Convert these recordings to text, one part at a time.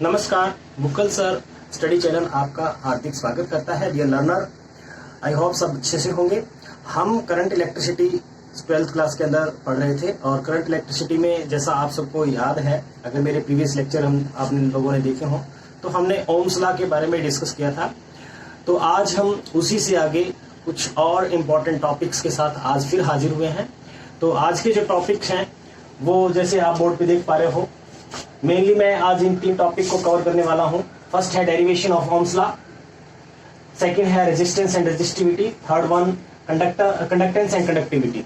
नमस्कार, Bukkal sir study channel आपका हार्दिक स्वागत करता है। डियर लर्नर, आई होप सब अच्छे से होंगे। हम करंट इलेक्ट्रिसिटी 12th क्लास के अंदर पढ़ रहे थे और करंट इलेक्ट्रिसिटी में जैसा आप सबको याद है, अगर मेरे प्रीवियस लेक्चर आपने लोगों ने देखे हों तो हमने ओम्स लॉ के बारे में डिस्कस किया था। तो आज हम उसी से आगे कुछ और इम्पोर्टेंट टॉपिक्स के साथ आज फिर हाजिर हुए हैं। तो आज के जो टॉपिक्स हैं वो जैसे आप बोर्ड पे देख पा रहे हो, मेनली मैं आज इन 3 टॉपिक को कवर करने वाला हूं। फर्स्ट है derivation of Ohm's law, second है resistance and resistivity, third one conductance and conductivity.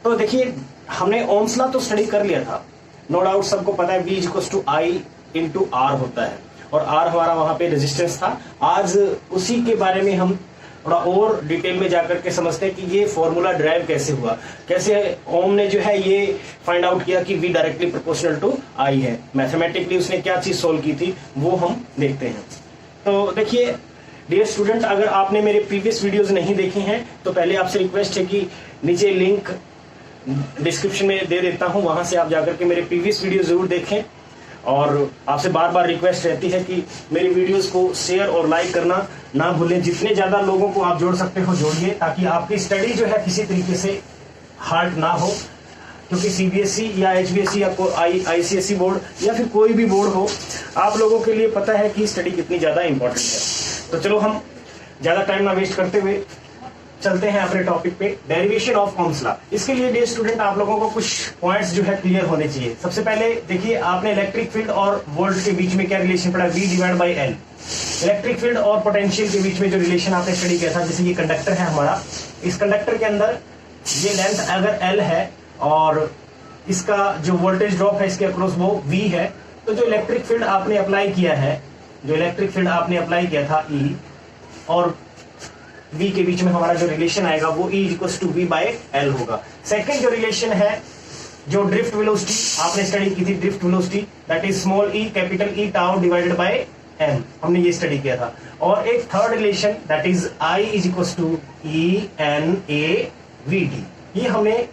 तो देखिए, हमने ओम्स लॉ तो स्टडी कर लिया था, नो डाउट सबको पता है V = I × R होता है और R हमारा वहां पे रेजिस्टेंस था। आज उसी के बारे में हम थोड़ा और डिटेल में जाकर के समझते हैं कि ये फॉर्मूला ड्राइव कैसे हुआ, कैसे ओम ने जो है ये फाइंड आउट किया कि V directly proportional to I है। मैथमेटिकली उसने क्या चीज सोल्व की थी वो हम देखते हैं। तो देखिए डियर स्टूडेंट, अगर आपने मेरे प्रीवियस वीडियोस नहीं देखे हैं तो पहले आपसे रिक्वेस्ट है कि नीचे लिंक डिस्क्रिप्शन में दे देता हूं, वहां से आप जाकर के मेरे प्रीवियस वीडियो जरूर देखें। और आपसे बार बार रिक्वेस्ट रहती है कि मेरी वीडियोस को शेयर और लाइक करना ना भूलें। जितने ज्यादा लोगों को आप जोड़ सकते हो जोड़िए, ताकि आपकी स्टडी जो है किसी तरीके से हार्ड ना हो। क्योंकि CBSE या HBSE या ICSE बोर्ड या फिर कोई भी बोर्ड हो, आप लोगों के लिए पता है कि स्टडी कितनी ज्यादा इंपॉर्टेंट है। तो चलो हम ज्यादा टाइम ना वेस्ट करते हुए चलते हैं अपने टॉपिक पे, डेरिवेशन ऑफ ओम्स लॉ। इसके लिए डियर स्टूडेंट आप लोगों को कुछ पॉइंट्स जो है क्लियर होने चाहिए। सबसे पहले देखिए, आपने इलेक्ट्रिक फील्ड और वोल्ट के बीच में क्या रिलेशन पढ़ा, V/L। इलेक्ट्रिक फील्ड और पोटेंशियल के बीच में जो रिलेशन आपने स्टडी किया था, जैसे ये कंडक्टर है हमारा, इस कंडक्टर के अंदर ये लेंथ अगर L है और इसका जो वोल्टेज ड्रॉप है इसके अक्रॉस वो V है, तो जो इलेक्ट्रिक फील्ड आपने अप्लाई किया था E और V के बीच में हमारा जो रिलेशन आएगा वो E = V/L होगा। सेकंड जो रिलेशन है, जो ड्रिफ्ट वेलोसिटी आपने स्टडी की थी, drift velocity that is small e capital E tau divided by m, हमने ये स्टडी किया था। और एक third relation that is I = ENA/VD। ये हमने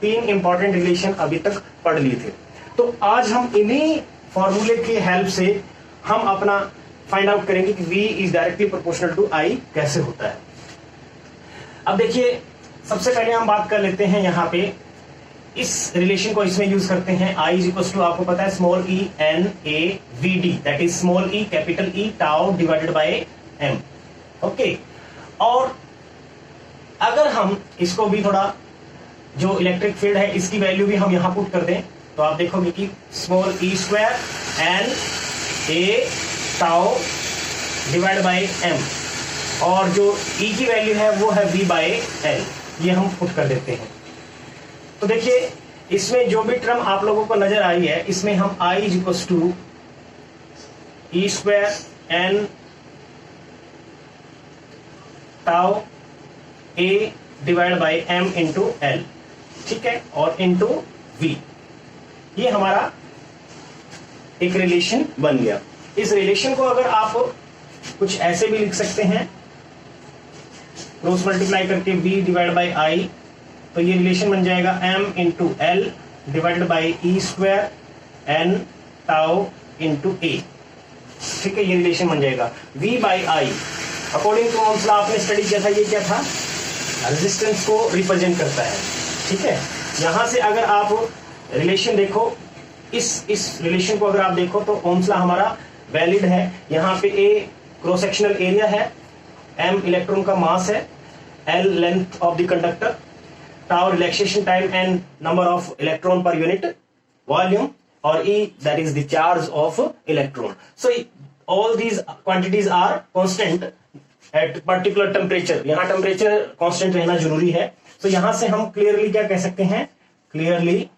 3 इंपॉर्टेंट रिलेशन अभी तक पढ़ लिए थे। तो आज हम इन्हीं फॉर्मूले की हेल्प से हम अपना फाइंड आउट करेंगे कि V directly proportional to I कैसे होता है। अब देखिए, सबसे पहले हम बात कर लेते हैं यहाँ पे इस रिलेशन को, इसमें यूज करते हैं I = आपको पता है small ENA/VD that is small e capital E tau divided by m। Okay, और अगर हम इसको भी थोड़ा, जो इलेक्ट्रिक फील्ड है इसकी वैल्यू भी हम यहां पुट कर दें तो आप देखोगे कि small E² NA tau divide by m, और जो E की वैल्यू है वो है V/L, ये हम पुट कर देते हैं। तो देखिए, इसमें जो भी टर्म आप लोगों को नजर आई है, इसमें हम I = E² N tau A divide by M × L, ठीक है, और इंटू V, ये हमारा एक रिलेशन बन गया। इस रिलेशन को अगर आप कुछ ऐसे भी लिख सकते हैं, क्रॉस मल्टीप्लाई करके V/I, तो ये रिलेशन बन जाएगा M × L divided by E² N tau × A, ठीक है, ये रिलेशन बन जाएगा। V/I according to Ohm's law आपने स्टडी किया था, ये क्या था, रेजिस्टेंस को रिप्रेजेंट करता है, ठीक है। यहां से अगर आप रिलेशन देखो, इस रिलेशन को अगर आप देखो तो ओम्स लॉ हमारा वैलिड है। यहाँ पे A क्रॉस सेक्शनल एरिया है, M इलेक्ट्रॉन का मास है, L length of the conductor, tau relaxation time and number of electron per unit volume, और E that is the charge of electron. So all these quantities are constant at particular temperature. यहाँ temperature constant रहना जरूरी है। तो यहां से हम clearly क्या कह सकते हैं, clearly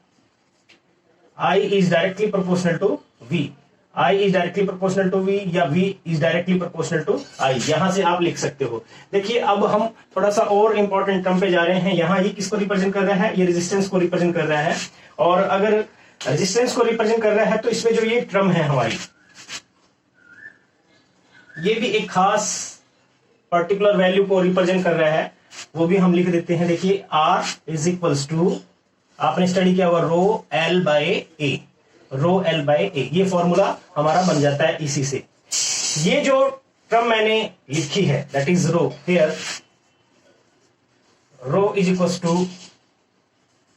I is directly proportional to V, I is directly proportional to V या V is directly proportional to I, यहां से आप लिख सकते हो। देखिए, अब हम थोड़ा सा और इंपॉर्टेंट टर्म पे जा रहे हैं। यहाँ ये किसको रिप्रेजेंट कर रहा है, ये रेजिस्टेंस को रिप्रेजेंट कर रहा है। और अगर रेजिस्टेंस को रिप्रेजेंट कर रहा है तो इसमें जो ये टर्म है हमारी, ये भी एक खास पर्टिकुलर वैल्यू को रिप्रेजेंट कर रहा है, वो भी हम लिख देते हैं। देखिए, R = आपने स्टडी किया हुआ ρ L/A, रो एल बाय ए, ये फॉर्मूला हमारा बन जाता है इसी से। ये जो टर्म मैंने लिखी है that is rho, here rho is equal to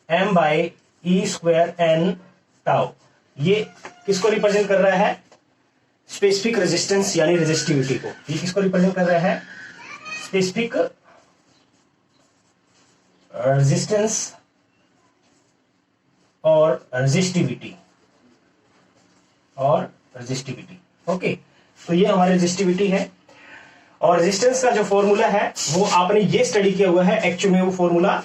M by E square N tau, ये किसको रिप्रेजेंट कर रहा है? स्पेसिफिक रेजिस्टेंस यानी रेजिस्टिविटी को। ये किसको रिप्रेजेंट कर रहा है? स्पेसिफिक रेजिस्टेंस और रेजिस्टिविटी ओके। तो ये हमारी रेजिस्टिविटी है और रेजिस्टेंस का जो फॉर्मूला है वो आपने ये स्टडी किया हुआ है। एक्चुअली में वो फॉर्मूला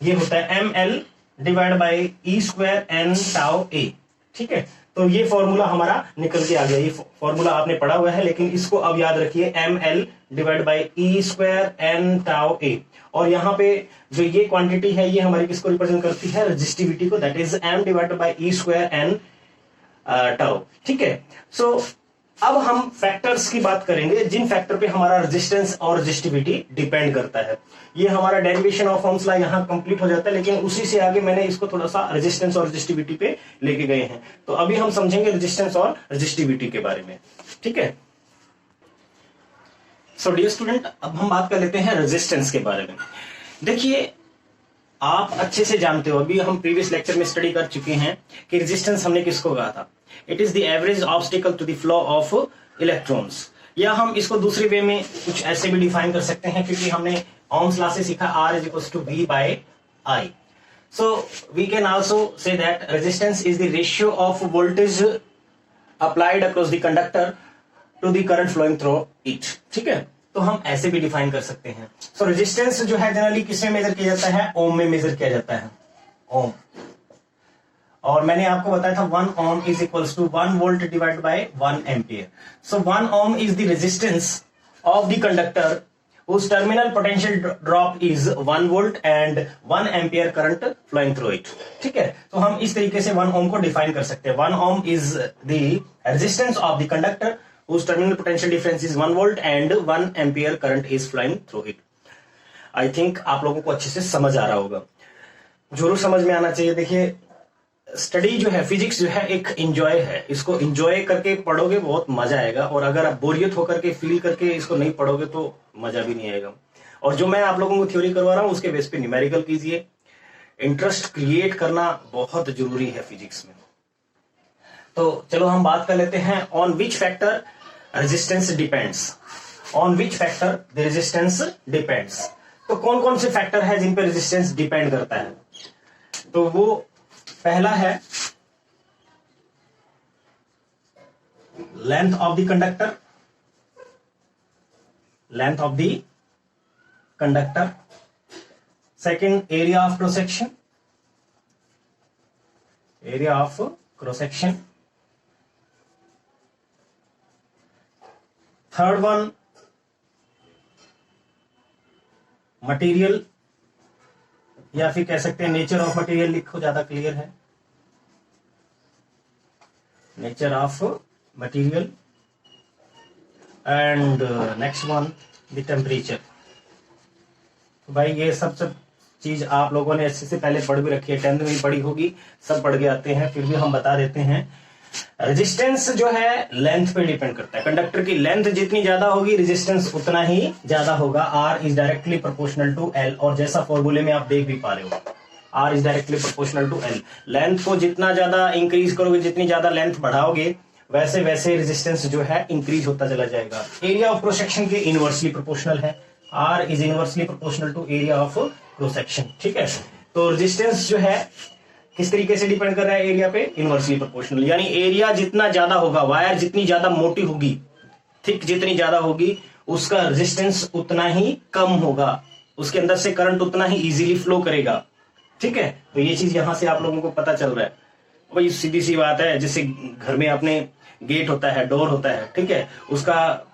ये होता है M L divide by E square N tau A, ठीक है। तो ये फॉर्मूला हमारा निकल के आ गया। ये फॉर्मूला आपने पढ़ा हुआ है लेकिन इसको अब याद रखिए, M L divide by E square N tau A. और यहाँ पे जो ये क्वांटिटी है ये हमारी किसको रिप्रेजेंट करती है? रेजिस्टिविटी को, that is M divided by E square N tau, ठीक है। सो अब हम फैक्टर्स की बात करेंगे जिन फैक्टर पे हमारा रेजिस्टेंस और रेजिस्टिविटी डिपेंड करता है। ये हमारा डेरिवेशन ऑफ ओम्स लॉ यहाँ कंप्लीट हो जाता है, लेकिन उसी से आगे मैंने इसको थोड़ा सा रेजिस्टेंस और रेजिस्टिविटी पे लेके गए हैं। तो अभी हम समझेंगे रेजिस्टेंस और रेजिस्टिविटी के बारे में, ठीक है। सो डियर स्टूडेंट, अब हम बात कर लेते हैं रेजिस्टेंस के बारे में। देखिए, आप अच्छे से जानते हो, अभी हम प्रीवियस लेक्चर में स्टडी कर चुके हैं कि रेजिस्टेंस हमने किसको कहा था? It is the average obstacle to the flow of electrons, या हम इसको दूसरे वे में कुछ ऐसे भी डिफाइन कर सकते हैं, क्योंकि हमने ओम्स लॉ से सीखा R is equal to V by I। So we can also say that resistance is the ratio of voltage applied across the conductor to the current flowing through it, ठीक है। तो हम ऐसे भी define कर सकते हैं। सो रेजिस्टेंस जो है जनरली किसमें मेजर किया जाता है? ओम में मेजर किया जाता है, ओम। और मैंने आपको बताया था 1 ohm is equals to 1 volt divide by 1 ampere. So 1 ohm is the resistance of the conductor whose terminal potential drop is 1 volt and 1 ampere current flowing through it, ठीक है। तो हम इस तरीके से 1 ohm को डिफाइन कर सकते हैं। 1 ohm is the resistance of the conductor whose terminal potential difference is 1 volt and 1 ampere current is flowing through it। I think आप लोगों को अच्छे से समझ आ रहा होगा, जरूर समझ में आना चाहिए। देखिए, स्टडी जो है, फिजिक्स जो है एक एंजॉय है, इसको एंजॉय करके पढ़ोगे बहुत मजा आएगा, और अगर आप बोरियत होकर के फील करके इसको नहीं पढ़ोगे तो मजा भी नहीं आएगा। और जो मैं आप लोगों को थ्योरी करवा रहा हूं उसके बेस पे न्यूमेरिकल कीजिए। इंटरेस्ट क्रिएट करना बहुत जरूरी है फिजिक्स में। तो चलो हम बात कर लेते हैं on which factor resistance depends, on which factor the resistance depends. तो कौन कौन से फैक्टर है जिन पे रेजिस्टेंस डिपेंड करता है? तो वो पहला है length of the conductor, length of the conductor. Second, area of cross section, area of cross section. Third one, material, या फिर कह सकते हैं नेचर ऑफ मटेरियल, लिखो ज्यादा क्लियर है, nature of material. And next one, the temperature. भाई ये सब चीज आप लोगों ने अच्छे से पहले पढ़ भी रखी है, 10th में भी पढ़ी होगी, सब पढ़ के आते हैं, फिर भी हम बता देते हैं। रेजिस्टेंस जो है लेंथ पे डिपेंड करता है। कंडक्टर की लेंथ जितनी ज्यादा होगी रेजिस्टेंस उतना ही ज्यादा होगा। R is directly proportional to L, और जैसा फॉर्मूले में आप देख भी पा रहे हो, R is directly proportional to L। Length को जितना ज्यादा इंक्रीज करोगे, जितनी ज्यादा लेंथ बढ़ाओगे, वैसे वैसे रेजिस्टेंस जो है इंक्रीज होता चला जाएगा। एरिया ऑफ क्रॉस सेक्शन के इनवर्सली प्रोपोर्शनल है, R is inversely proportional to area of cross section, ठीक है। तो रेजिस्टेंस जो है किस तरीके से डिपेंड कर रहा है? एरिया पे इनवर्सली प्रोपोर्शनल, यानी एरिया जितना ज्यादा होगा, वायर जितनी ज्यादा मोटी होगी, थिक जितनी ज्यादा होगी, उसका रेजिस्टेंस उतना ही कम होगा, उसके अंदर से करंट उतना ही इजीली फ्लो करेगा, ठीक है। तो ये चीज यहां से आप लोगों को पता चल रहा है। वही सीधी सी बात है, जैसे घर में अपने गेट होता है, डोर होता है, ठीक है, उसका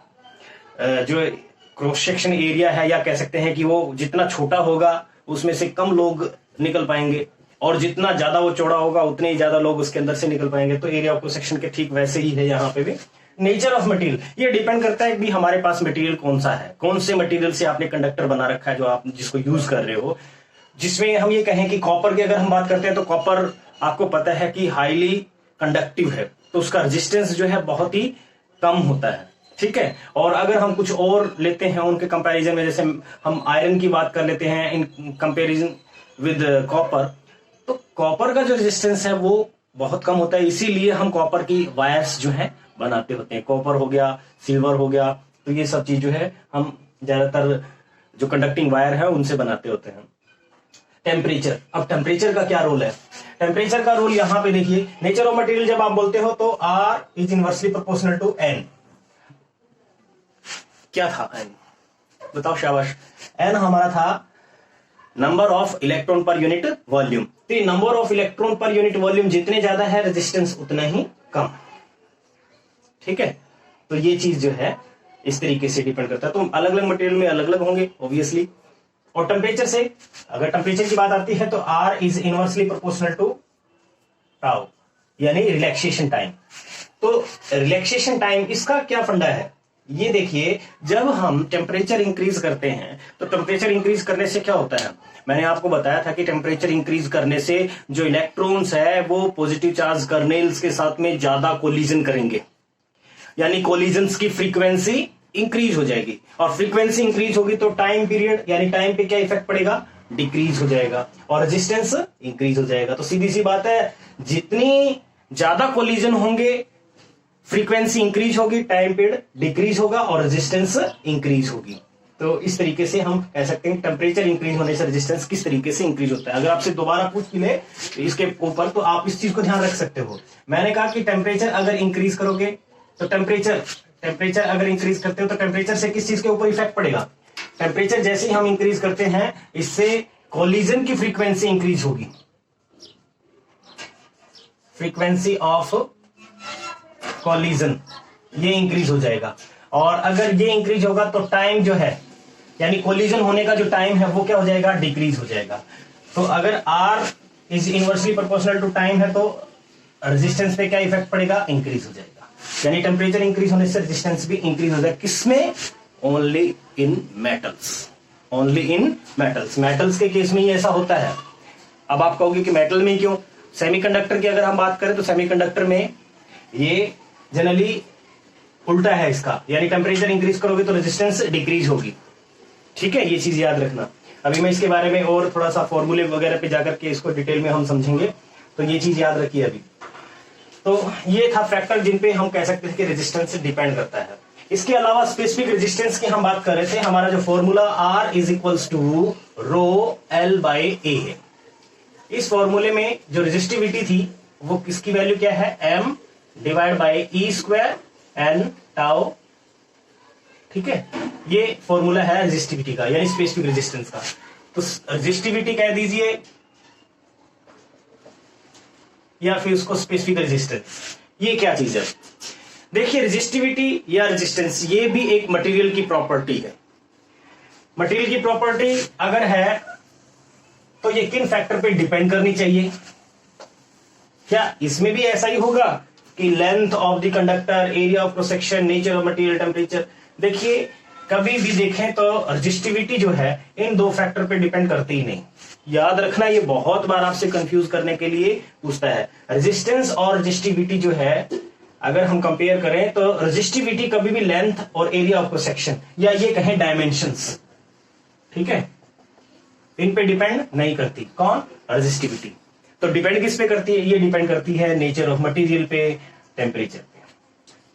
जो क्रॉस सेक्शन एरिया है, या कह सकते हैं कि वो जितना छोटा होगा उसमें से कम लोग निकल पाएंगे, और जितना ज्यादा वो चौड़ा होगा उतने ही ज्यादा लोग उसके अंदर से निकल पाएंगे। तो एरिया ऑफ क्रॉस सेक्शन के ठीक वैसे ही है यहाँ पे भी। नेचर ऑफ मटेरियल, ये डिपेंड करता है कि हमारे पास मटेरियल कौन सा है, कौन से मटेरियल से आपने कंडक्टर बना रखा है जो आप जिसको यूज कर रहे हो। जिसमें हम ये कहें कि कॉपर की अगर हम बात करते हैं तो कॉपर आपको पता है कि हाईली कंडक्टिव है तो उसका रेजिस्टेंस जो है बहुत ही कम होता है, ठीक है। और अगर हम कुछ और लेते हैं उनके कंपैरिजन में, जैसे हम आयरन की बात कर लेते हैं इन कंपैरिजन विद कॉपर, तो कॉपर का जो रेजिस्टेंस है वो बहुत कम होता है, इसीलिए हम कॉपर की वायर्स जो है बनाते होते हैं। कॉपर हो गया, सिल्वर हो गया, तो ये सब चीज जो है हम ज्यादातर जो कंडक्टिंग वायर है उनसे बनाते होते हैं। टेम्परेचर, अब टेम्परेचर का क्या रोल है? टेम्परेचर का रोल यहां पे देखिए, नेचर ऑफ मटेरियल जब आप बोलते हो तो R is inversely proportional to N. क्या था एन? बताओ, शाबाश। एन हमारा था number of electron per unit volume. तो number of electron per unit volume जितने ज्यादा है रेजिस्टेंस उतना ही कम, ठीक है। तो ये चीज जो है इस तरीके से डिपेंड करता है। तो अलग अलग मटेरियल में अलग अलग होंगे ऑब्वियसली। और टेम्परेचर से, अगर टेम्परेचर की बात आती है तो R is inversely proportional to tau, यानी रिलैक्सेशन टाइम। तो रिलैक्सेशन टाइम, इसका क्या फंडा है? ये देखिए, जब हम टेम्परेचर इंक्रीज करते हैं तो टेम्परेचर इंक्रीज करने से क्या होता है? मैंने आपको बताया था कि टेम्परेचर इंक्रीज करने से जो इलेक्ट्रॉन्स है वो पॉजिटिव चार्ज कर्नेल्स के साथ में ज्यादा कोलिजन करेंगे, यानी कोलिजन्स की फ्रीक्वेंसी इंक्रीज हो जाएगी। और फ्रीक्वेंसी इंक्रीज होगी तो टाइम पीरियड, यानी टाइम पे क्या इफेक्ट पड़ेगा? डिक्रीज हो जाएगा और रेजिस्टेंस इंक्रीज हो जाएगा। तो सीधी सी बात है, जितनी ज्यादा कोलिजन होंगे फ्रीक्वेंसी इंक्रीज होगी, टाइम पीरियड डिक्रीज होगा और रेजिस्टेंस इंक्रीज होगी। तो इस तरीके से हम कह सकते हैं टेम्परेचर इंक्रीज होने से रेजिस्टेंस किस तरीके से इंक्रीज होता है। अगर आपसे दोबारा पूछ ले इसके ऊपर तो आप इस चीज को ध्यान रख सकते हो। मैंने कहा कि टेम्परेचर अगर इंक्रीज करोगे तो टेम्परेचर अगर इंक्रीज करते हो तो टेम्परेचर से किस चीज के ऊपर इफेक्ट पड़ेगा? टेम्परेचर जैसे ही हम इंक्रीज करते हैं इससे कोलिजन की फ्रीक्वेंसी इंक्रीज होगी, फ्रीक्वेंसी ऑफ कोलिजन ये इंक्रीज हो जाएगा। और अगर ये इंक्रीज होगा तो टाइम जो है, यानी कोलिजन होने का जो टाइम है वो क्या हो जाएगा? डिक्रीज हो जाएगा। तो अगर R is inversely proportional to time है तो रेजिस्टेंस पे क्या इफेक्ट पड़ेगा? इंक्रीज हो जाएगा। यानी टेम्परेचर इंक्रीज होने से रेजिस्टेंस भी इंक्रीज हो जाएगा। किसमें? Only in metals, only in metals. Metals के केस में ही ऐसा होता है। अब आप कहोगे कि मेटल में क्यों? सेमीकंडक्टर की अगर हम बात करें तो सेमीकंडक्टर में ये जनरली उल्टा है इसका, यानी टेम्परेचर इंक्रीज करोगे तो रेजिस्टेंस डिक्रीज होगी, ठीक है। ये चीज याद रखना। अभी मैं इसके बारे में और थोड़ा सा फॉर्मूले वगैरह पे जाकर के इसको डिटेल में हम समझेंगे, तो ये चीज याद रखिए अभी। तो ये था फैक्टर जिन पे हम कह सकते हैं कि रेजिस्टेंस डिपेंड करता है। इसके अलावा स्पेसिफिक रेजिस्टेंस की हम बात कर रहे थे। हमारा जो formula R is equals to rho L by A है। इस फॉर्मूले में जो रेजिस्टिविटी थी वो किसकी वैल्यू क्या है? M divide by E square N tau, ठीक है। ये फॉर्मूला है रेजिस्टिविटी का, यानी स्पेसिफिक रेजिस्टेंस का। तो रेजिस्टिविटी कह दीजिए या फिर उसको स्पेसिफिक रेजिस्टेंस। ये क्या चीज है? देखिए, रेजिस्टिविटी या रेजिस्टेंस ये भी एक मटेरियल की प्रॉपर्टी है। मटेरियल की प्रॉपर्टी अगर है तो ये किन फैक्टर पे डिपेंड करनी चाहिए? क्या इसमें भी ऐसा ही होगा कि length of the conductor, area of cross section, nature of material, temperature? देखिए, कभी भी देखें तो रेजिस्टिविटी जो है इन दो फैक्टर पे डिपेंड करती ही नहीं। याद रखना, ये बहुत बार आपसे कंफ्यूज करने के लिए पूछता है। रेजिस्टेंस और रेजिस्टिविटी जो है अगर हम कंपेयर करें तो रेजिस्टिविटी कभी भी लेंथ और एरिया ऑफ क्रॉस सेक्शन या ये कहें डायमेंशंस, ठीक है, इन पे डिपेंड नहीं करती। कौन? रेजिस्टिविटी। तो डिपेंड किस पे करती है? ये डिपेंड करती है नेचर ऑफ मटेरियल पे, टेम्परेचर पे,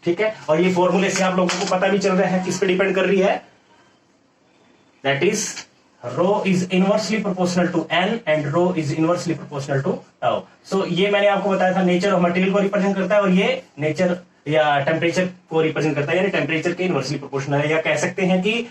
ठीक है। और ये फॉर्मूले से आप लोगों को पता भी चल रहा है किस पे डिपेंड कर रही है? That is rho is inversely proportional to N and rho is inversely proportional to tau. So ये मैंने आपको बताया था नेचर ऑफ मटेरियल को रिप्रेजेंट करता है और ये नेचर या टेम्परेचर को रिप्रेजेंट करता है, यानी टेम्परेचर के इनवर्सली प्रोपोर्शनल है। या कह सकते हैं कि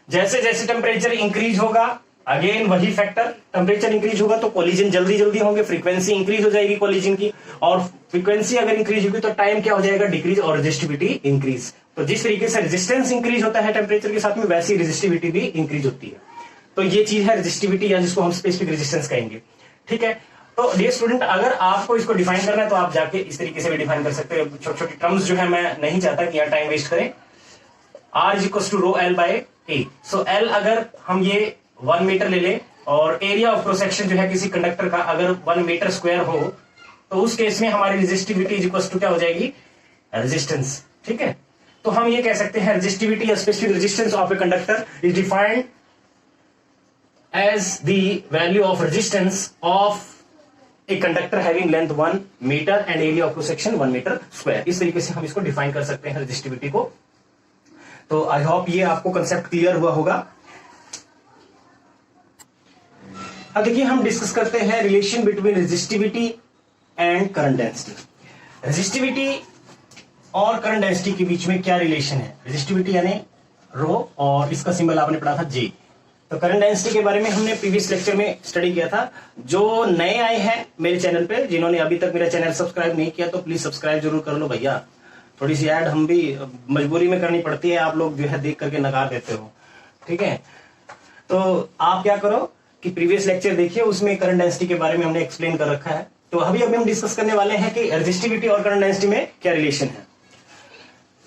जैसे जैसे टेम्परेचर इंक्रीज होगा, अगेन वही फैक्टर, टेम्परेचर इंक्रीज होगा तो कोलिजन जल्दी जल्दी होंगे, फ्रीक्वेंसी इंक्रीज हो जाएगी कोलिजन की, और फ्रीक्वेंसी अगर इंक्रीज होगी तो टाइम क्या हो जाएगा? डिक्रीज, और रेजिस्टिविटी इंक्रीज। तो जिस तरीके से रेजिस्टेंस इंक्रीज होता है टेम्परेचर के साथ में, वैसी रेजिस्टिविटी भी इंक्रीज होती है। तो ये चीज है रेजिस्टिविटी, या जिसको हम स्पेसिफिक रेजिस्टेंस कहेंगे, ठीक है। तो डियर स्टूडेंट, अगर आपको इसको डिफाइन करना है तो आप जाके इस तरीके से भी डिफाइन कर सकते हो। छोटी छोटी टर्म्स जो है मैं नहीं चाहता कि यहाँ टाइम वेस्ट करें। R is equal to rho L by A. So L अगर हम ये 1 मीटर ले लें और एरिया ऑफ क्रॉस सेक्शन जो है किसी कंडक्टर का अगर 1 मीटर स्क्वायर हो तो उस केस में हमारी रेजिस्टिविटी इज इक्वल टू क्या हो जाएगी, रेजिस्टेंस। ठीक है, तो हम ये कह सकते हैं रेजिस्टिविटी या specific resistance of a conductor is defined as the value of resistance of a conductor having length 1 metre and area of cross section 1 metre square. इस तरीके से हम इसको डिफाइन कर सकते हैं रेजिस्टिविटी को। तो आई होप ये आपको कंसेप्ट क्लियर हुआ होगा। अब देखिए हम डिस्कस करते हैं relation between resistivity and current density. Resistivity और करंट डेंसिटी के बीच में क्या रिलेशन है? रेजिस्टिविटी यानी रो और इसका सिंबल आपने पढ़ा था जे। तो करंट डेंसिटी के बारे में हमने प्रीवियस लेक्चर में स्टडी किया था। जो नए आए हैं मेरे चैनल पे, जिन्होंने अभी तक मेरा चैनल सब्सक्राइब नहीं किया तो प्लीज सब्सक्राइब जरूर कर लो भैया। थोड़ी सी ऐड हम भी मजबूरी में करनी पड़ती है, आप लोग जो है देख करके नकार देते हो। ठीक है, तो आप क्या करो कि प्रीवियस लेक्चर देखिए, उसमें करंट डेंसिटी के बारे में हमने एक्सप्लेन कर रखा है। तो अभी हम डिस्कस करने वाले हैं कि रेजिस्टिविटी और करंट डेंसिटी में क्या रिलेशन है।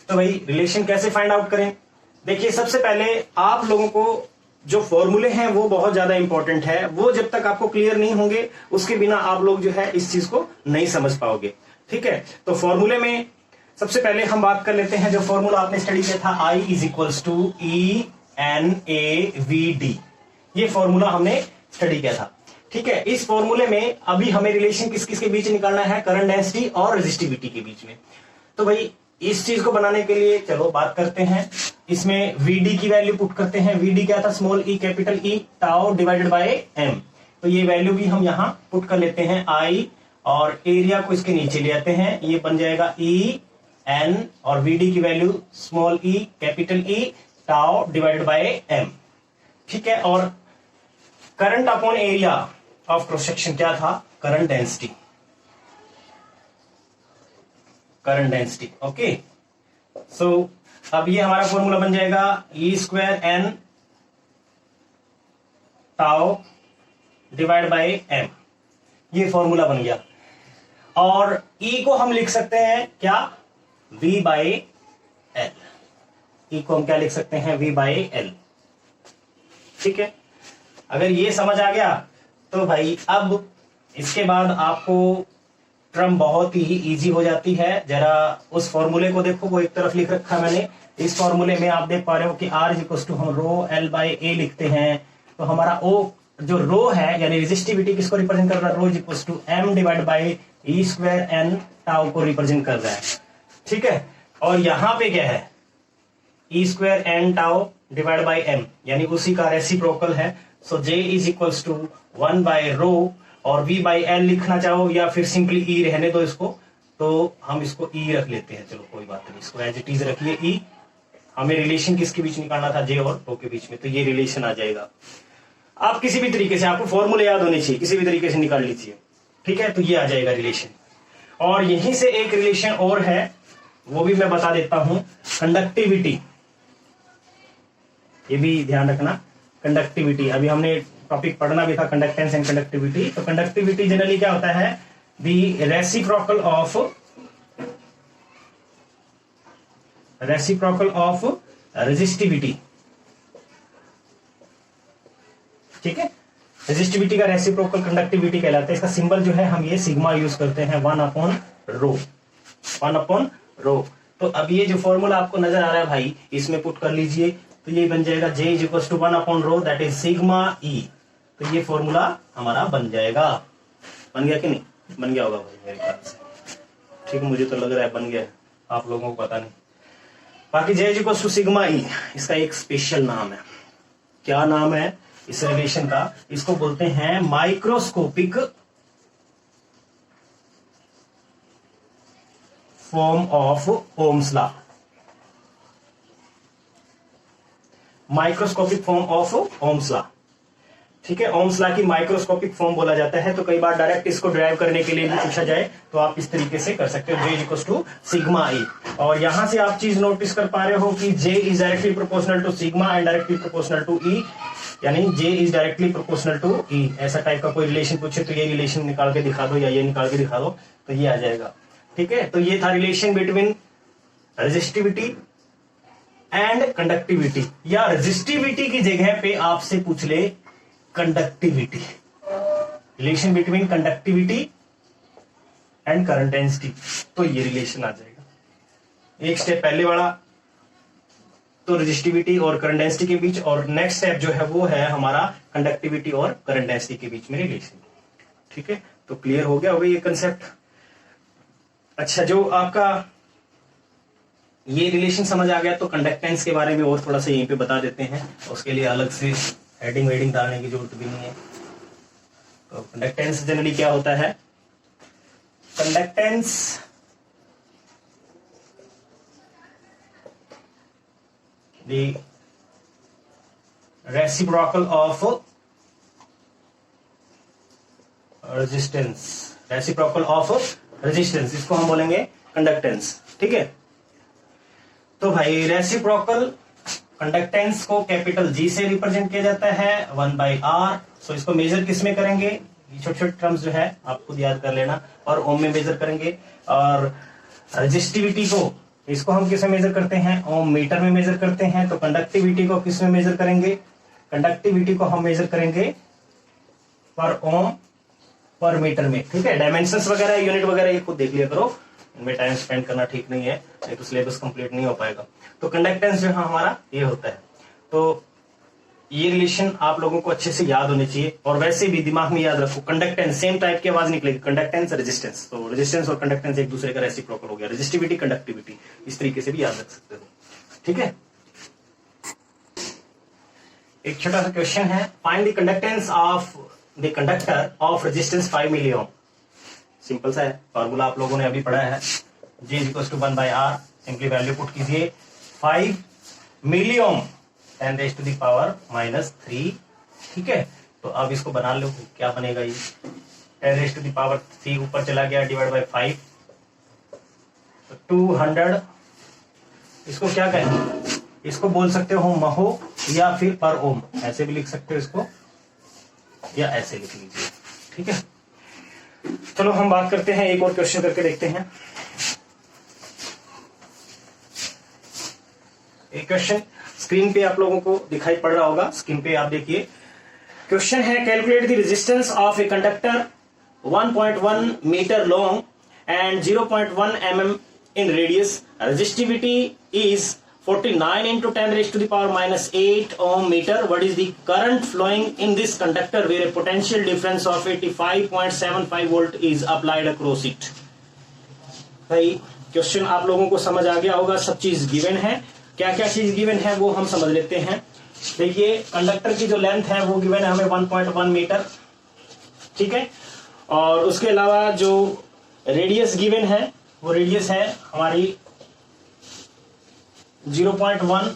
तो भाई रिलेशन कैसे फाइंड आउट करें? देखिए सबसे पहले आप लोगों को जो फॉर्मूले हैं वो बहुत ज्यादा इंपॉर्टेंट है। वो जब तक आपको क्लियर नहीं होंगे उसके बिना आप लोग जो है इस चीज को नहीं समझ पाओगे। ठीक है, तो फॉर्मूले में सबसे पहले हम बात कर लेते हैं जो फॉर्मूला आपने स्टडी किया था, I is equals to ENAVD। ये फॉर्मूला हमने स्टडी किया था। ठीक है, इस फॉर्मूले में अभी हमें रिलेशन किस किस के बीच निकालना है? करंट डेंसिटी और रेजिस्टिविटी के बीच में। तो भाई इस चीज को बनाने के लिए चलो बात करते हैं। इसमें VD की वैल्यू पुट करते हैं। VD क्या था? Small e capital E tau divided by m। तो ये वैल्यू भी हम यहां पुट कर लेते हैं I, और एरिया को इसके नीचे ले आते हैं, ये बन जाएगा EN, और VD की value small e capital E tau divided by m। ठीक है, और current upon area of cross section क्या था? Current density. Current density. Okay, so अब ये हमारा फॉर्मूला बन जाएगा E square N tau divide by m। ये फॉर्मूला बन गया, और E को हम लिख सकते हैं क्या? V by L। E को हम क्या लिख सकते हैं? V by L। ठीक है, अगर ये समझ आ गया तो भाई अब इसके बाद आपको टर्म बहुत ही इजी हो जाती है। जरा उस फॉर्मूले को देखो, वो एक तरफ लिख रखा है मैंने। इस फॉर्मूले में आप देख पा रहे हो कि R इज इक्वल टू हम रो L बाय A लिखते हैं। तो हमारा O जो रो है यानी रेजिस्टिविटी किसको रिप्रेजेंट कर रहा है? Rho is equal to M divide by E square N tau को रिप्रेजेंट कर रहा है। ठीक है, और यहां पे क्या है? E square N tau divide by M, यानी उसी का रेसिप्रोकल है। So J is equal to 1 by rho, और V बाई L लिखना चाहो या फिर सिंपली E रहने दो इसको, तो हम इसको E रख लेते हैं। चलो कोई बात नहीं, इसको एज इट इज रखिए E। हमें रिलेशन किसके बीच निकालना था? J और रो के बीच में, तो ये रिलेशन आ जाएगा। आप किसी भी तरीके से, आपको फॉर्मूले याद होने चाहिए, किसी भी तरीके से निकाल लीजिए। ठीक है, तो ये आ जाएगा रिलेशन। और यहीं से एक रिलेशन और है, वो भी मैं बता देता हूं, कंडक्टिविटी। ये भी ध्यान रखना, कंडक्टिविटी। अभी हमने टॉपिक पढ़ना भी था, कंडक्टेंस एंड कंडक्टिविटी। तो कंडक्टिविटी जनरली क्या होता है? The reciprocal of resistivity. ठीक है, रेजिस्टिविटी का रेसिप्रोकल कंडक्टिविटी कहलाता है। इसका सिंबल जो है हम ये सिग्मा यूज करते हैं, 1 अपॉन रो। 1 अपॉन रो। तो अब ये जो फॉर्मूला आपको नजर आ रहा है भाई, इसमें पुट कर लीजिए, तो ये बन जाएगा J is equal to 1 upon rho, that is sigma E। तो ये फॉर्मूला हमारा बन जाएगा। बन गया कि नहीं? बन गया होगा भाई मेरे ख्याल से। ठीक, मुझे तो लग रहा है बन गया, आप लोगों को पता नहीं। बाकी J is equal to sigma E, इसका एक स्पेशल नाम है। क्या नाम है इस रिलेशन का? इसको बोलते हैं microscopic form of Ohm's law. Microscopic form of Ohm's law. ठीक है, ओम्स लॉ की माइक्रोस्कोपिक फॉर्म बोला जाता है। तो कई बार डायरेक्ट इसको ड्राइव करने के लिए भी पूछा जाए तो आप इस तरीके से कर सकते हो, J equal to sigma E। और यहां से आप चीज नोटिस कर पा रहे हो कि J is directly proportional to sigma and directly proportional to E, यानी J is directly proportional to E। ऐसा टाइप का कोई रिलेशन पूछे तो ये रिलेशन निकाल के दिखा दो या ये निकाल के दिखा दो, तो ये आ जाएगा। ठीक है, तो ये था relation between resistivity and conductivity, या रेजिस्टिविटी की जगह पे आपसे पूछ ले conductivity. Relation between conductivity and current density, तो ये रिलेशन आ जाएगा। एक स्टेप पहले वाला तो रेजिस्टिविटी और करंट डेंसिटी के बीच, और नेक्स्ट स्टेप जो है वो है हमारा कंडक्टिविटी और करंट डेंसिटी के बीच में रिलेशन। ठीक है, तो क्लियर हो गया होगा ये कंसेप्ट। अच्छा, जो आपका ये रिलेशन समझ आ गया, तो कंडक्टेंस के बारे में और थोड़ा सा यहीं पे बता देते हैं, उसके लिए अलग से हेडिंग वेडिंग डालने की जरूरत भी नहीं है। तो कंडक्टेंस जनरली क्या होता है? Conductance the reciprocal of resistance, reciprocal of resistance, इसको हम बोलेंगे कंडक्टेंस। ठीक है, तो भाई रेसिप्रोकल कंडक्टेंस को कैपिटल G से रिप्रेजेंट किया जाता है 1/R। सो इसको मेजर किस में करेंगे? ये छोटे छोटे टर्म्स जो है आप खुद याद कर लेना, और ओम में मेजर करेंगे। और रेजिस्टिविटी को, इसको हम किस में मेजर करते हैं? ओम मीटर में मेजर करते हैं। तो कंडक्टिविटी को किस में मेजर करेंगे? कंडक्टिविटी को हम मेजर करेंगे पर ओम पर मीटर में। ठीक है, डायमेंशंस वगैरह यूनिट वगैरह ये खुद देख लिया करो, इनमें टाइम स्पेंड करना ठीक नहीं है, नहीं तो सिलेबस कंप्लीट नहीं हो पाएगा। तो कंडक्टेंस जो है हमारा ये होता है। तो ये रिलेशन आप लोगों को अच्छे से याद होने चाहिए, और वैसे भी दिमाग में याद रखो, कंडक्टेंस सेम टाइप की आवाज निकलेगी, कंडक्टेंस रेजिस्टेंस। तो रेजिस्टेंस और कंडक्टेंस एक दूसरे का रेसिप्रोकल हो गया, रेजिस्टिविटी कंडक्टिविटी, इस तरीके से भी याद रख सकते हो। ठीक है, एक छोटा सा क्वेश्चन है, find the conductance of the conductor of resistance 5 milli ohm. Simple सा है, फॉर्मूला आप लोगों ने अभी पढ़ा है, G = 1/R। Simply value put कीजिए, 5 मिली ओम 10⁻³ ठीक है, तो अब इसको बना लो, क्या बनेगा ये? 10⁻³ ऊपर चला गया, डिवाइड बाय 5, तो 200। इसको क्या कहें? इसको बोल सकते हो महो, या फिर पर ओम, ऐसे भी लिख सकते हो इसको, या ऐसे लिख लीजिए। ठीक है, चलो हम बात करते हैं, एक और क्वेश्चन करके देखते हैं। एक क्वेश्चन स्क्रीन पे आप लोगों को दिखाई पड़ रहा होगा, स्क्रीन पे आप देखिए। क्वेश्चन है, calculate the resistance of a conductor 1.1 metre long and 0.1 mm in radius, resistivity is 49 × 10⁻⁻8 ohm meter. What is the current flowing in this conductor where a potential difference of 85.75 volt is applied across it? भाई question आप लोगों को समझ आ गया होगा, सब चीज given है। क्या क्या चीज गिवन है वो हम समझ लेते हैं। देखिए, कंडक्टर की जो लेंथ है वो गिवन है हमें 1.1 मीटर। ठीक है, और उसके अलावा जो रेडियस गिवन है वो रेडियस है हमारी 0.1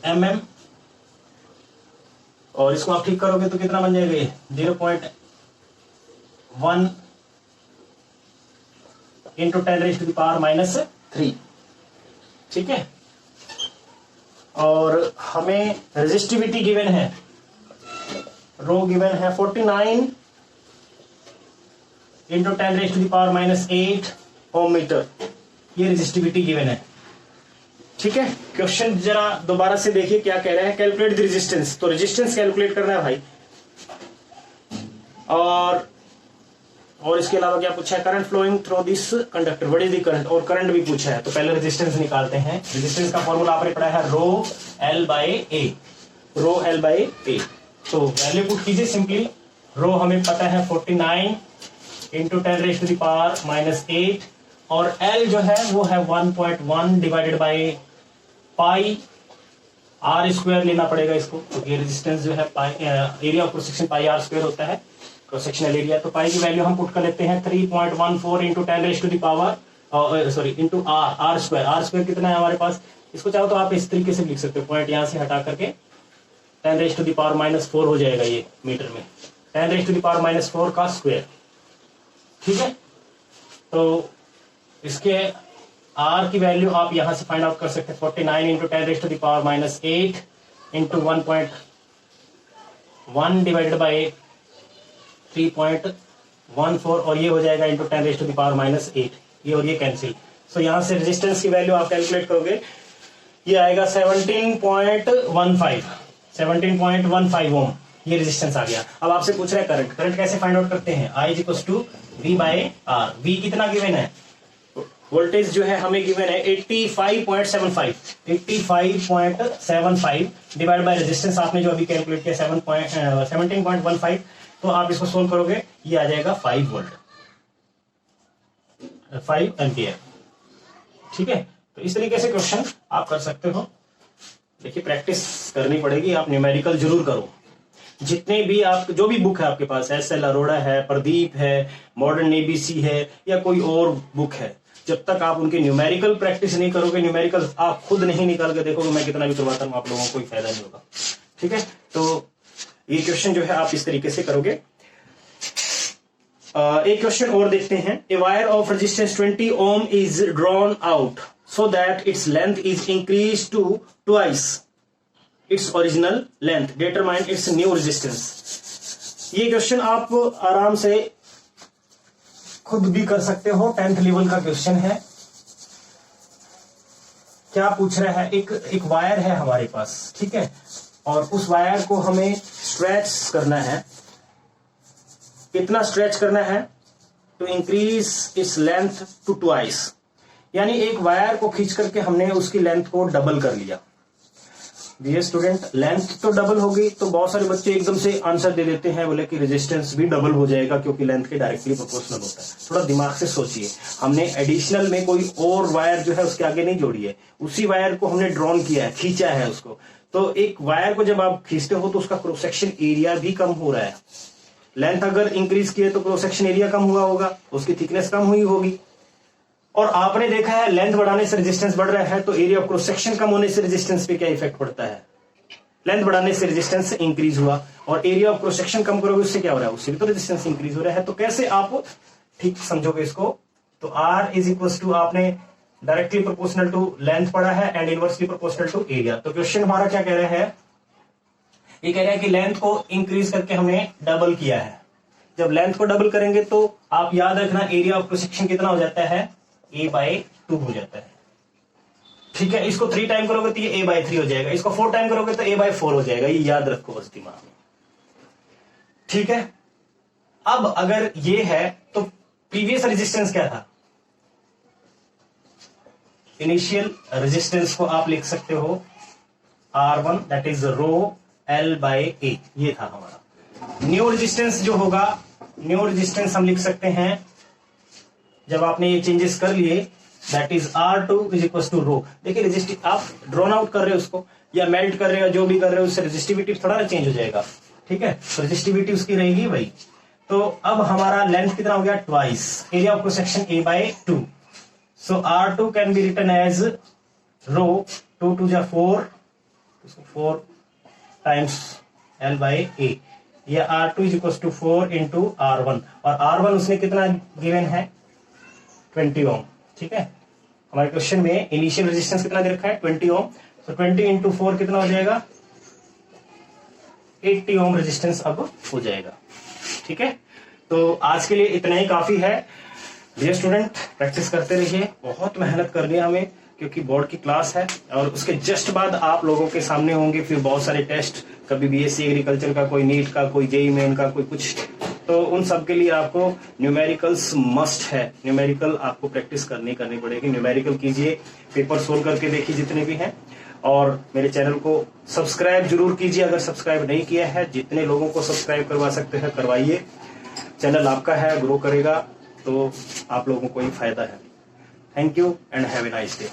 mm, और इसको आप ठीक करोगे तो कितना बन जाएगा? 0.1 × 10⁻³ ठीक है, और हमें रेजिस्टिविटी गिवन है, रो गिवन है 49 × 10⁻⁸ ओम मीटर, ये रेजिस्टिविटी गिवन है। ठीक है, क्वेश्चन जरा दोबारा से देखिए क्या कह रहा है, कैलकुलेट द रेजिस्टेंस। तो रेजिस्टेंस कैलकुलेट करना है भाई, और इसके अलावा क्या पूछा है? Current flowing through this conductor, what is the current, और करंट भी पूछा है। तो पहले रेजिस्टेंस निकालते हैं। रेजिस्टेंस का फॉर्मूला आपने पढ़ा है, रो L बाय ए। तो वैल्यू पुट कीजिए सिंपली, रो हमें पता है 49 × 10⁻⁸, और L जो है वो है 1.1 डिवाइडेड बाय पाई r² लेना पड़ेगा इसको, क्योंकि रेजिस्टेंस जो है area of cross section πr² होता है, क्रॉस सेक्शनल एरिया। तो पाई की वैल्यू हम पुट कर लेते हैं 3.14 × r² कितना है हमारे पास? इसको चाहो तो आप इस तरीके से लिख सकते हो, पॉइंट यहां से हटा करके 10⁻⁻4 हो जाएगा ये मीटर में, 10⁻⁻4 का स्क्वायर। ठीक है, तो इसके r की वैल्यू आप यहां से फाइंड आउट कर सकते हैं, 49 × 10⁻⁸ इंटू 1.1 डिवाइडेड बाय 3.14, और ये हो जाएगा इंटू 10⁻⁸, ये और ये कैंसिल। सो यहां से रेजिस्टेंस की वैल्यू आप कैलकुलेट करोगे, ये आएगा 17.15 ओम, ये रेजिस्टेंस आ गया। अब आपसे पूछ रहा है करंट कैसे फाइंड आउट करते हैं? I = V by R. V कितना गिवन है, वोल्टेज जो है हमें गिवन है 85.75 डिवाइड बाय रेजिस्टेंस आपने जो अभी कैलकुलेट किया 17.15, तो आप इसको सोल्व करोगे ये आ जाएगा 5 वोल्ट, 5 एम्पियर। ठीक है, तो इस तरीके से क्वेश्चन आप कर सकते हो। देखिए प्रैक्टिस करनी पड़ेगी, आप न्यूमेरिकल जरूर करो। जितने भी आप जो भी बुक है आपके पास, एस.एल. अरोड़ा है, प्रदीप है, मॉडर्न एबीसी है या कोई और बुक है, जब तक आप उनके न्यूमेरिकल प्रैक्टिस नहीं करोगे, न्यूमेरिकल आप खुद नहीं निकाल के देखोगे, मैं कितना भी करवाता हूं आप लोगों को कोई फायदा नहीं होगा। ठीक है, तो ये क्वेश्चन जो है आप इस तरीके से करोगे। एक क्वेश्चन और देखते हैं। A wire of resistance 20 ohm is drawn out so that its length is increase to twice its original length, determine its new resistance. ये क्वेश्चन आप आराम से खुद भी कर सकते हो, 10th लेवल का क्वेश्चन है। क्या पूछ रहा है, एक वायर है हमारे पास, ठीक है, और उस वायर को हमें स्ट्रेच करना है। कितना स्ट्रेच करना है, to increase its length to twice, यानी एक वायर को खींच करके हमने उसकी लेंथ को डबल कर लिया। डियर स्टूडेंट, लेंथ तो डबल होगी, तो बहुत सारे बच्चे एकदम से आंसर दे देते हैं, बोले कि रेजिस्टेंस भी डबल हो जाएगा क्योंकि लेंथ के डायरेक्टली प्रोपोर्शनल होता है। थोड़ा दिमाग से सोचिए, हमने एडिशनल में कोई और वायर जो है उसके आगे नहीं जोड़ी है, उसी वायर को हमने ड्रॉन किया है, खींचा है उसको। तो एक वायर को जब आप खींचते हो तो उसका क्रॉस सेक्शन एरिया भी कम हो रहा है। लेंथ अगर इंक्रीज किए तो क्रॉस सेक्शन एरिया कम हुआ होगा, उसकी थिकनेस कम हुई होगी। और आपने देखा है लेंथ बढ़ाने से रेजिस्टेंस बढ़ रहा है, तो एरिया ऑफ क्रॉस सेक्शन कम होने से रेजिस्टेंस पे क्या इफेक्ट पड़ता है, लेंथ बढ़ाने से रेजिस्टेंस इंक्रीज हुआ, और एरिया ऑफ क्रॉस सेक्शन कम करोगे उससे क्या हो रहा है, उससे भी तो रेजिस्टेंस इंक्रीज हो रहा है। तो कैसे आप ठीक समझोगे इसको, तो R इज इक्वल टू, आपने डायरेक्टली प्रोपोर्शनल टू लेंथ पढ़ा है and inversely proportional to area. तो क्वेश्चन हमारा क्या कह रहा है, ये कह रहा है कि लेंथ को इंक्रीज करके हमने डबल किया है। जब लेंथ को डबल करेंगे तो आप याद रखना एरिया ऑफ क्रॉस सेक्शन कितना हो जाता है, A/2 हो जाता है। ठीक है, इसको 3 टाइम करोगे तो ये A/3 हो जाएगा, इसको 4 टाइम करोगे तो A/4 हो जाएगा। ये याद रखो बस दिमाग में। ठीक है, अब अगर ये है तो प्रीवियस रेजिस्टेंस क्या था, इनिशियल रेजिस्टेंस को आप लिख सकते हो R1 that is row L/A, ये था हमारा। न्यू रेजिस्टेंस जो होगा, न्यू रेजिस्टेंस हम लिख सकते हैं जब आपने ये चेंजेस कर लिए, that is R2 is equal to rho. देखिए रेजिस्टिव आप ड्रॉन आउट कर रहे हो उसको या मेल्ट कर रहे हो, जो भी कर रहे हो, उससे रेजिस्टिविटी थोड़ा ना चेंज हो जाएगा। ठीक है, तो रेजिस्टिविटी उसकी रहेगी वही। तो अब हमारा लेंथ कितना हो गया, twice area of cross section A/2। So R2 can be written as rho 2 2 जा 4, 4 टाइम्स L/A, या R2 is equal to 4 into R1, और R1 उसने कितना गिवन है, 20 ओम। ठीक है, हमारे क्वेश्चन में इनिशियल रेजिस्टेंस कितना दे रखा है, 20 ओम। तो 20 इंटू 4 कितना हो जाएगा, 80 ओम रेजिस्टेंस अब हो जाएगा। ठीक है, तो आज के लिए इतना ही काफी है। डियर स्टूडेंट, प्रैक्टिस करते रहिए, बहुत मेहनत करनी है हमें क्योंकि बोर्ड की क्लास है, और उसके जस्ट बाद आप लोगों के सामने होंगे फिर बहुत सारे टेस्ट, कभी BSc एग्रीकल्चर का, कोई नीट का, कोई JEE मेन का, कोई कुछ। तो उन सब के लिए आपको न्यूमेरिकल्स मस्ट है, न्यूमेरिकल आपको प्रैक्टिस करनी पड़ेगी। न्यूमेरिकल कीजिए, पेपर सोल्व करके देखिए जितने भी हैं, और मेरे चैनल को सब्सक्राइब जरूर कीजिए अगर सब्सक्राइब नहीं किया है। जितने लोगों को सब्सक्राइब करवा सकते हैं करवाइए, चैनल आपका है, ग्रो करेगा तो आप लोगों को ही फायदा है। Thank you and have a nice day.